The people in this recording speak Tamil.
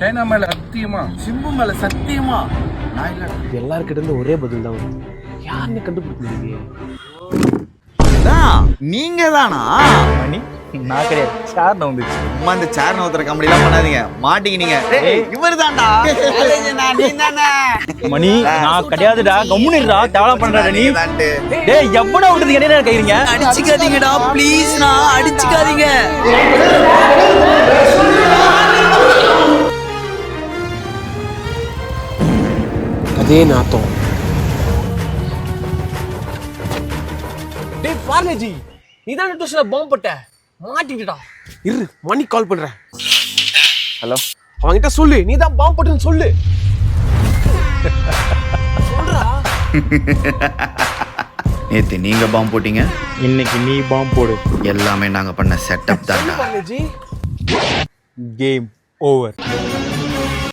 சைனா மேல சத்தியமா, சிம்பு மேல சத்தியமா நான் இல்ல. எல்லாருக்கிட்ட இருந்து ஒரே பதில் தான் வரும். யாருன்னு கண்டுபிடிக்க முடியலையே. நீங்க தானா? மணி நான் கிடையாது, சார் நான் வந்துச்சு. அம்மா இந்த சேர் நோத்துற கம்பெனிலாம் பண்ணாதீங்க, மாட்டிக்கினீங்க. இவர் தான்டா. நீ தானே மணி நான் கிடையாதுடா, கம்முனிடா, தேவலா பண்றடா நீ. டேய் எவ்வளவு விடுறது என்ன கைறீங்க? அடிச்சுக்காதீங்கடா ப்ளீஸ்ண்ணா, அடிச்சுக்காதீங்க. அதே நாத்தம். டேய் பார்லேஜி, நீ தான் டியூஷன்ல பாம்பு போட்ட, மாட்டிக்கிட்டா. இரு, மணி கால் பண்றேன். ஹலோ, அவன்கிட்ட சொல்லு, நீ தான் பாம்பு போட்டேன்னு சொல்லு. சொல்றா. நேத்து நீங்க பாம்பு போட்டீங்க, இன்னைக்கு நீ பாம்பு போடு. எல்லாமே நாங்க பண்ண செட்டப் தான். Parle-G, game over.